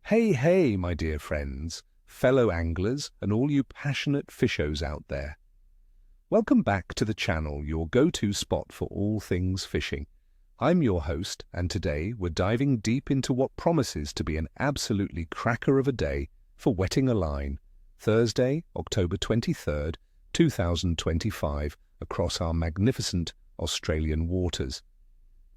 Hey, hey, my dear friends, fellow anglers, and all you passionate fishers out there. Welcome back to the channel, your go-to spot for all things fishing. I'm your host, and today we're diving deep into what promises to be an absolutely cracker of a day for wetting a line, Thursday, October 23rd, 2025, across our magnificent Australian waters.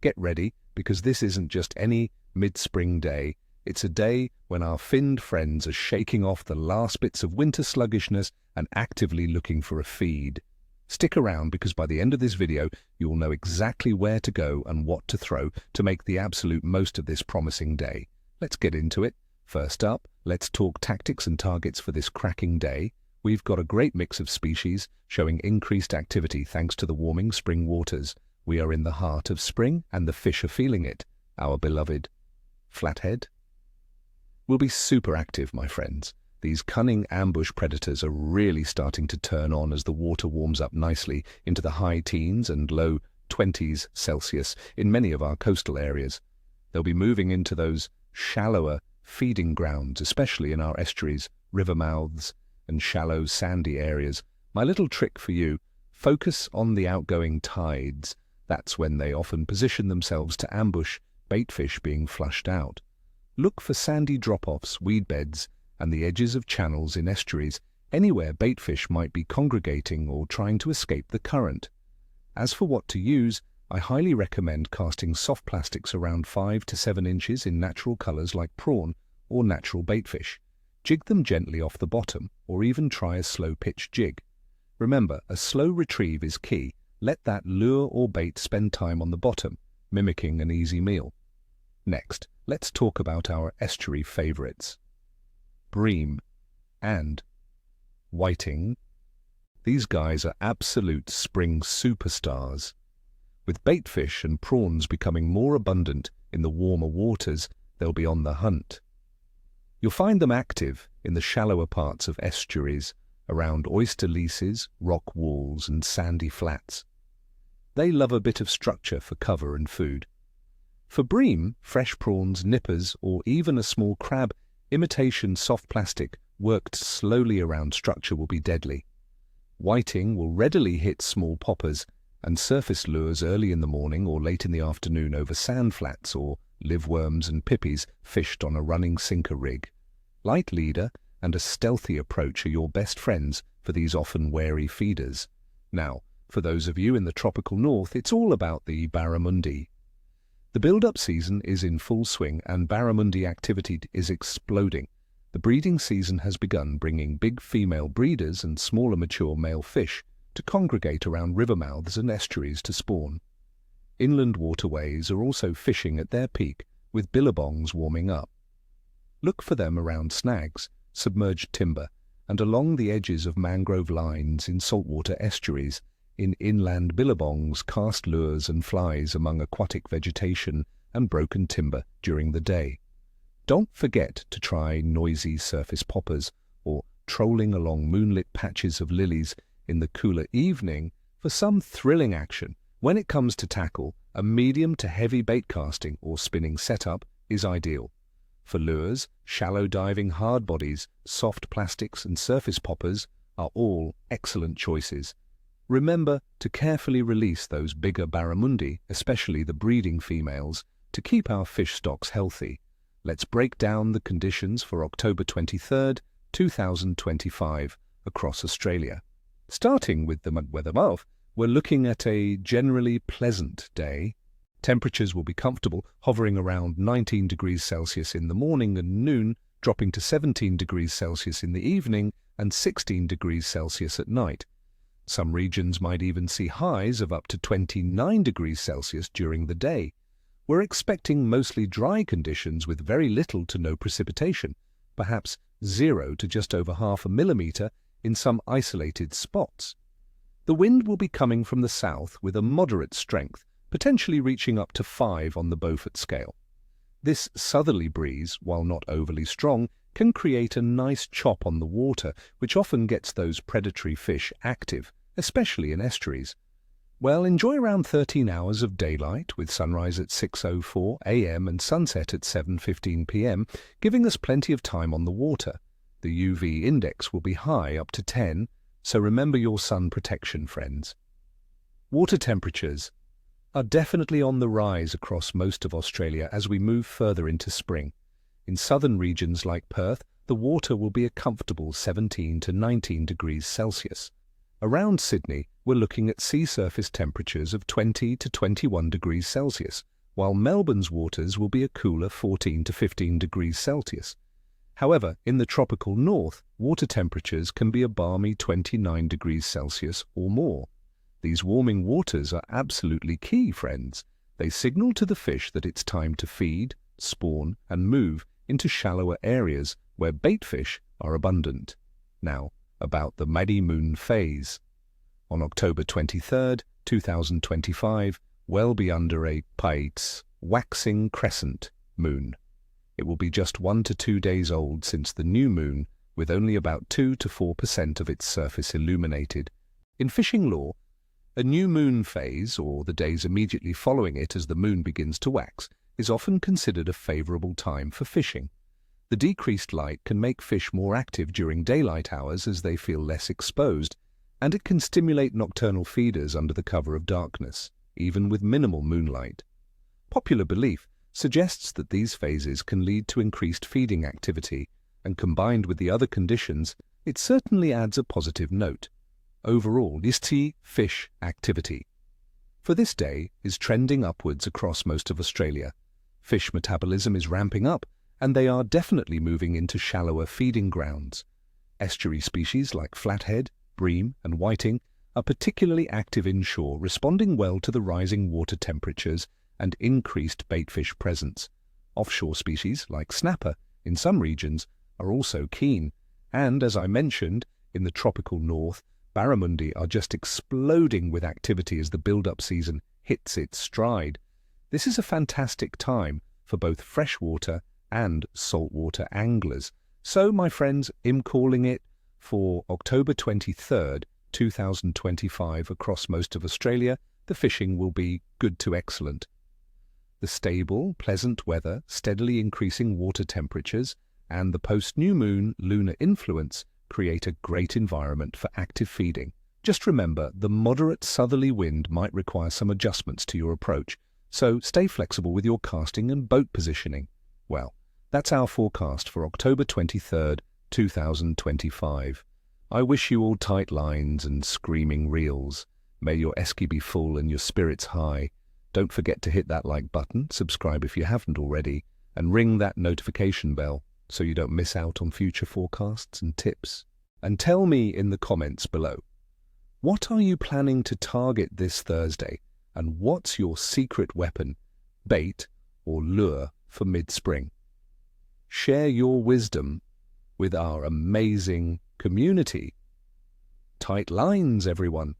Get ready, because this isn't just any mid-spring day. It's a day when our finned friends are shaking off the last bits of winter sluggishness and actively looking for a feed. Stick around, because by the end of this video, you'll know exactly where to go and what to throw to make the absolute most of this promising day. Let's get into it. First up, let's talk tactics and targets for this cracking day. We've got a great mix of species showing increased activity thanks to the warming spring waters. We are in the heart of spring and the fish are feeling it. Our beloved Flathead will be super active, my friends. These cunning ambush predators are really starting to turn on as the water warms up nicely into the high teens and low 20s Celsius in many of our coastal areas. They'll be moving into those shallower feeding grounds, especially in our estuaries, river mouths, and shallow sandy areas. My little trick for you: focus on the outgoing tides. That's when they often position themselves to ambush baitfish being flushed out. Look for sandy drop-offs, weed beds, and the edges of channels in estuaries, anywhere baitfish might be congregating or trying to escape the current. As for what to use, I highly recommend casting soft plastics around 5 to 7 inches in natural colors like prawn or natural baitfish. Jig them gently off the bottom, or even try a slow pitch jig. Remember, a slow retrieve is key. Let that lure or bait spend time on the bottom, mimicking an easy meal. Next, let's talk about our estuary favorites, bream and whiting. These guys are absolute spring superstars. With baitfish and prawns becoming more abundant in the warmer waters, they'll be on the hunt. You'll find them active in the shallower parts of estuaries, around oyster leases, rock walls, and sandy flats. They love a bit of structure for cover and food. For bream, fresh prawns, nippers, or even a small crab, imitation soft plastic worked slowly around structure will be deadly. Whiting will readily hit small poppers and surface lures early in the morning or late in the afternoon over sand flats or liveworms and pippies fished on a running sinker rig. Light leader and a stealthy approach are your best friends for these often wary feeders. Now, for those of you in the tropical north, it's all about the barramundi. The build-up season is in full swing and barramundi activity is exploding. The breeding season has begun, bringing big female breeders and smaller mature male fish to congregate around river mouths and estuaries to spawn. Inland waterways are also fishing at their peak, with billabongs warming up. Look for them around snags, submerged timber, and along the edges of mangrove lines in saltwater estuaries. In inland billabongs, cast lures and flies among aquatic vegetation and broken timber during the day. Don't forget to try noisy surface poppers or trolling along moonlit patches of lilies in the cooler evening for some thrilling action. When it comes to tackle, a medium to heavy bait casting or spinning setup is ideal. For lures, shallow diving hard bodies, soft plastics and surface poppers are all excellent choices. Remember to carefully release those bigger barramundi, especially the breeding females, to keep our fish stocks healthy. Let's break down the conditions for October 23rd, 2025 across Australia. Starting with the weather above, we're looking at a generally pleasant day. Temperatures will be comfortable, hovering around 19 degrees Celsius in the morning and noon, dropping to 17 degrees Celsius in the evening and 16 degrees Celsius at night. Some regions might even see highs of up to 29 degrees Celsius during the day. We're expecting mostly dry conditions with very little to no precipitation, perhaps 0 to just over half a millimeter in some isolated spots. The wind will be coming from the south with a moderate strength, potentially reaching up to 5 on the Beaufort scale. This southerly breeze, while not overly strong, can create a nice chop on the water, which often gets those predatory fish active, especially in estuaries. Well, enjoy around 13 hours of daylight with sunrise at 6:04 a.m. and sunset at 7:15 p.m., giving us plenty of time on the water. The UV index will be high, up to 10, so remember your sun protection, friends. Water temperatures are definitely on the rise across most of Australia as we move further into spring. In southern regions like Perth, the water will be a comfortable 17 to 19 degrees Celsius. Around Sydney, we're looking at sea surface temperatures of 20 to 21 degrees Celsius, while Melbourne's waters will be a cooler 14 to 15 degrees Celsius. However, in the tropical north, water temperatures can be a balmy 29 degrees Celsius or more. These warming waters are absolutely key, friends. They signal to the fish that it's time to feed, spawn, and move into shallower areas where bait fish are abundant. Now, about the Maddie Moon phase. On October 23rd, 2025, we'll be under a Paites Waxing Crescent moon. It will be just 1 to 2 days old since the new moon, with only about 2 to 4% of its surface illuminated. In fishing lore, a new moon phase, or the days immediately following it as the moon begins to wax, is often considered a favorable time for fishing. The decreased light can make fish more active during daylight hours as they feel less exposed, and it can stimulate nocturnal feeders under the cover of darkness, even with minimal moonlight. Popular belief suggests that these phases can lead to increased feeding activity, and combined with the other conditions, it certainly adds a positive note. Overall, estuary fish activity for this day is trending upwards across most of Australia. Fish metabolism is ramping up, and they are definitely moving into shallower feeding grounds. Estuary species like Flathead, Bream, and whiting are particularly active inshore, responding well to the rising water temperatures and increased baitfish presence. Offshore species like snapper in some regions are also keen, and as I mentioned, in the tropical north, Barramundi are just exploding with activity as the build-up season hits its stride. This is a fantastic time for both freshwater and saltwater anglers. So, my friends, I'm calling it for October 23rd, 2025 across most of Australia. The fishing will be good to excellent. The stable, pleasant weather, steadily increasing water temperatures, and the post-new moon lunar influence create a great environment for active feeding. Just remember, the moderate southerly wind might require some adjustments to your approach, so stay flexible with your casting and boat positioning. Well, that's our forecast for October 23rd, 2025. I wish you all tight lines and screaming reels. May your esky be full and your spirits high. Don't forget to hit that like button, subscribe if you haven't already, and ring that notification bell so you don't miss out on future forecasts and tips. And tell me in the comments below, what are you planning to target this Thursday, and what's your secret weapon, bait or lure for mid-spring? Share your wisdom with our amazing community. Tight lines, everyone.